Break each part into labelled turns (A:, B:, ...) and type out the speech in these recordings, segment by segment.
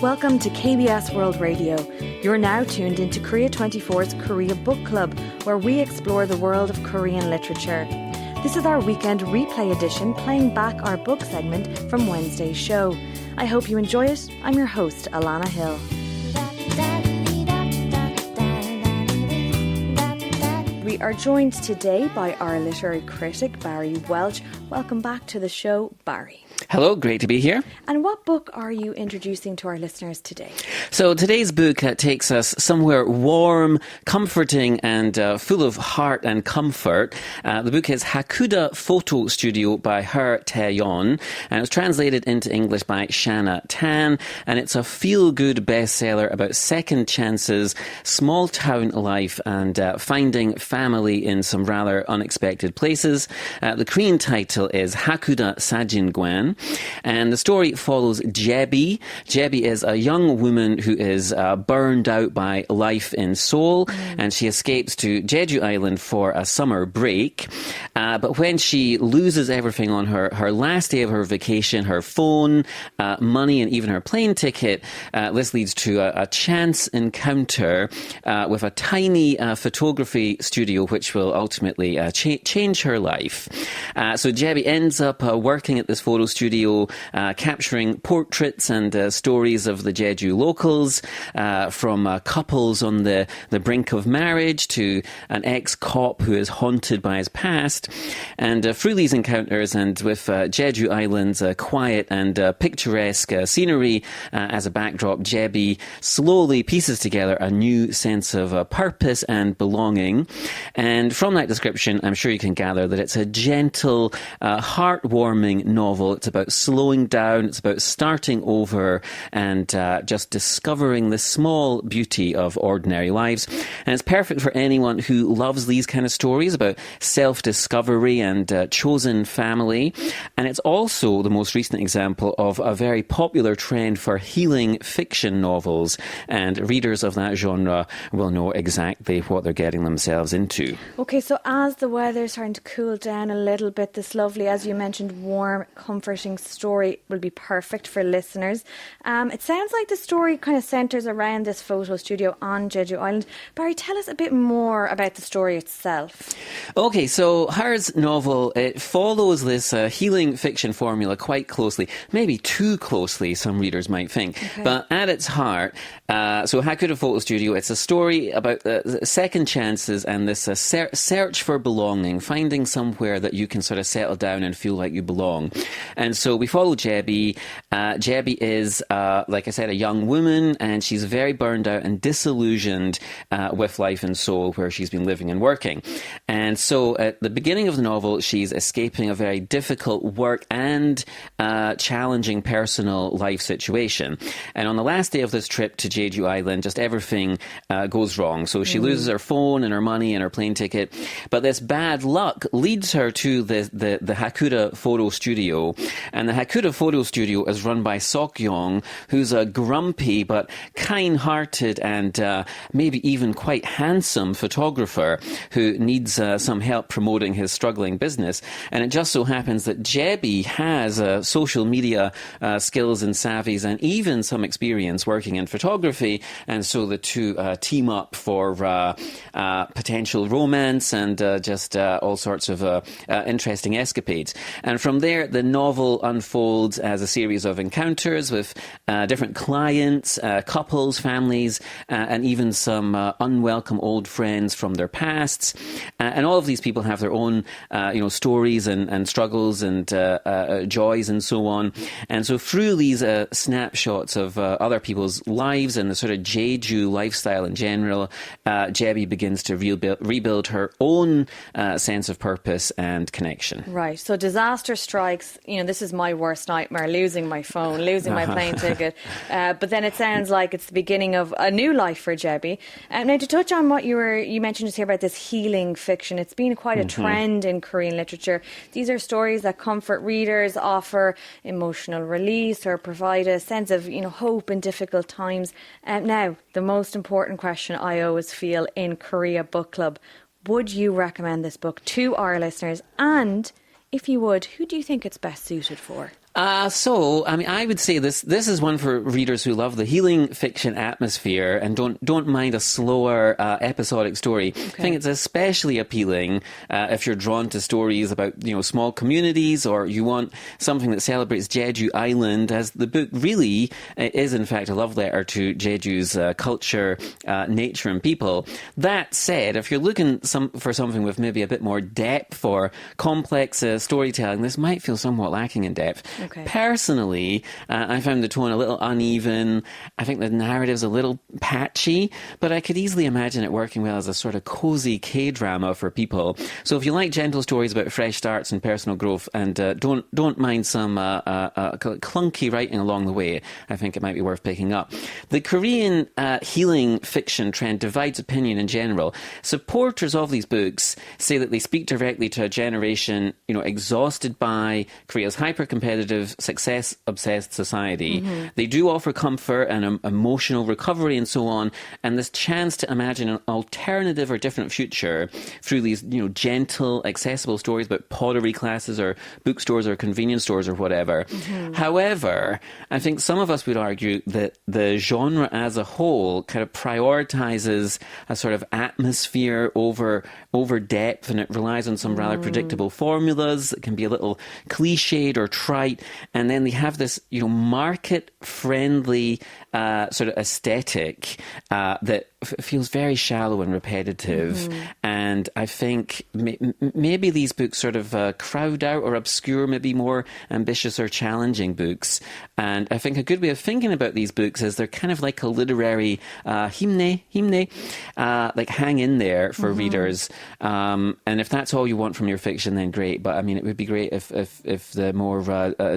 A: Welcome to KBS World Radio. You're now tuned into Korea24's Korea Book Club, where we explore the world of Korean literature. This is our weekend replay edition, playing back our book segment from Wednesday's show. I hope you enjoy it. I'm your host, Alana Hill. We are joined today by our literary critic, Barry Welch. Welcome back to the show, Barry.
B: Hello, great to be here.
A: And what book are you introducing to our listeners today?
B: So today's book takes us somewhere warm, comforting, and full of heart and comfort. The book is Hakuda Photo Studio by Her Taeyeon, and it's translated into English by Shanna Tan, and it's a feel-good bestseller about second chances, small-town life, and finding family in some rather unexpected places. The Korean title is Hakuda Sajin Gwan. And the story follows Jebi. Jebi is a young woman who is burned out by life in Seoul, and she escapes to Jeju Island for a summer break. But when she loses everything on her last day of her vacation, her phone, money, and even her plane ticket, this leads to a chance encounter with a tiny photography studio, which will ultimately change her life. So Jebi ends up working at this photo studio, capturing portraits and stories of the Jeju locals, from couples on the brink of marriage to an ex-cop who is haunted by his past. And through these encounters and with Jeju Island's quiet and picturesque scenery as a backdrop, Jebi slowly pieces together a new sense of purpose and belonging. And from that description, I'm sure you can gather that it's a gentle, heartwarming novel. It's about slowing down, it's about starting over and just discovering the small beauty of ordinary lives. And it's perfect for anyone who loves these kind of stories about self-discovery and chosen family. And it's also the most recent example of a very popular trend for healing fiction novels. And readers of that genre will know exactly what they're getting themselves into.
A: Okay, so as the weather's starting to cool down a little bit, this lovely, as you mentioned, warm, comforting story will be perfect for listeners. It sounds like the story kind of centres around this photo studio on Jeju Island. Barry, tell us a bit more about the story itself.
B: Okay, so Her's novel, it follows this healing fiction formula quite closely, maybe too closely, some readers might think. Okay. But at its heart, so Hakuda Photo Studio, it's a story about second chances and this search for belonging, finding somewhere that you can sort of settle down and feel like you belong. And so we follow Jebi. Jebi is, like I said, a young woman, and she's very burned out and disillusioned with life in Seoul, where she's been living and working. And so at the beginning of the novel, she's escaping a very difficult work and challenging personal life situation. And on the last day of this trip to Jeju Island, just everything goes wrong. So she loses her phone and her money and her plane ticket. But this bad luck leads her to the Hakuda Photo Studio. And the Hakuda Photo Studio is run by Seok-yong, who's a grumpy but kind-hearted and maybe even quite handsome photographer who needs some help promoting his struggling business. And it just so happens that Jebi has social media skills and savvies and even some experience working in photography. And so the two team up for potential romance and just all sorts of interesting escapades. And from there, the novel unfolds as a series of encounters with different clients, couples, families, and even some unwelcome old friends from their pasts. And all of these people have their own, stories and struggles and joys and so on. And so through these snapshots of other people's lives and the sort of Jeju lifestyle in general, Jebi begins to rebuild her own sense of purpose and connection.
A: Right. So disaster strikes. This is my worst nightmare, losing my phone, losing my plane ticket. But then it sounds like it's the beginning of a new life for Jebi. Now, to touch on what you mentioned just here about this healing fiction, it's been quite a trend in Korean literature. These are stories that comfort readers, offer emotional release, or provide a sense of hope in difficult times. Now, the most important question I always feel in Korea Book Club: would you recommend this book to our listeners? And if you would, who do you think it's best suited for?
B: I would say this is one for readers who love the healing fiction atmosphere and don't mind a slower episodic story. Okay. I think it's especially appealing if you're drawn to stories about small communities, or you want something that celebrates Jeju Island, as the book really is in fact a love letter to Jeju's culture, nature and people. That said, if you're looking for something with maybe a bit more depth or complex storytelling, this might feel somewhat lacking in depth.
A: Okay.
B: Personally, I found the tone a little uneven. I think the narrative's a little patchy, but I could easily imagine it working well as a sort of cozy K-drama for people. So if you like gentle stories about fresh starts and personal growth, and don't mind some clunky writing along the way, I think it might be worth picking up. The Korean healing fiction trend divides opinion in general. Supporters of these books say that they speak directly to a generation, exhausted by Korea's hyper-competitive, success-obsessed society. Mm-hmm. They do offer comfort and emotional recovery and so on, and this chance to imagine an alternative or different future through these, gentle, accessible stories about pottery classes or bookstores or convenience stores or whatever. Mm-hmm. However, I think some of us would argue that the genre as a whole kind of prioritizes a sort of atmosphere over depth, and it relies on some rather predictable formulas that can be a little cliched or trite, and then they have this market-friendly sort of aesthetic that feels very shallow and repetitive. Mm-hmm. And I think maybe these books sort of crowd out or obscure maybe more ambitious or challenging books. And I think a good way of thinking about these books is they're kind of like a literary hymne, like hang in there for mm-hmm. readers. And if that's all you want from your fiction, then great. But I mean, it would be great if the more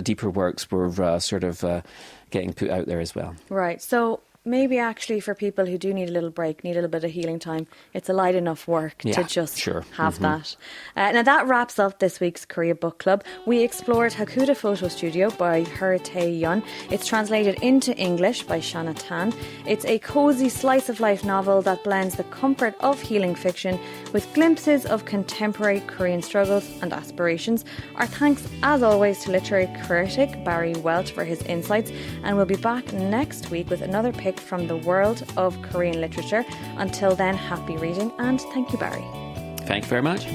B: deeper works were sort of getting put out there as well.
A: Right. So maybe actually for people who do need a little break, need a little bit of healing time, it's a light enough work to just have mm-hmm. that. Now that wraps up this week's Korea Book Club. We explored Hakuda Photo Studio by Her Taeyeon. It's translated into English by Shanna Tan. It's a cozy slice of life novel that blends the comfort of healing fiction with glimpses of contemporary Korean struggles and aspirations. Our thanks, as always, to literary critic Barry Welch for his insights, and we'll be back next week with another pick from the world of Korean literature. Until then, happy reading, and thank you, Barry.
B: Thank you very much.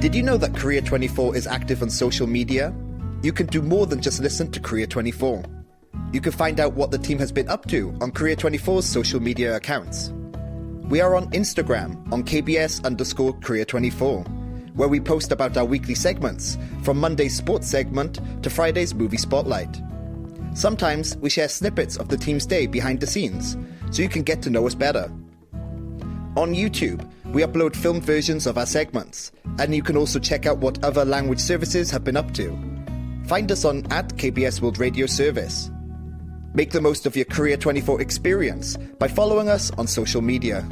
C: Did you know that Korea24 is active on social media? You can do more than just listen to Korea24. You can find out what the team has been up to on Korea24's social media accounts. We are on Instagram on KBS_Korea24, where we post about our weekly segments, from Monday's sports segment to Friday's movie spotlight. Sometimes we share snippets of the team's day behind the scenes, so you can get to know us better. On YouTube, we upload filmed versions of our segments, and you can also check out what other language services have been up to. Find us on @KBS World Radio Service. Make the most of your Korea24 experience by following us on social media.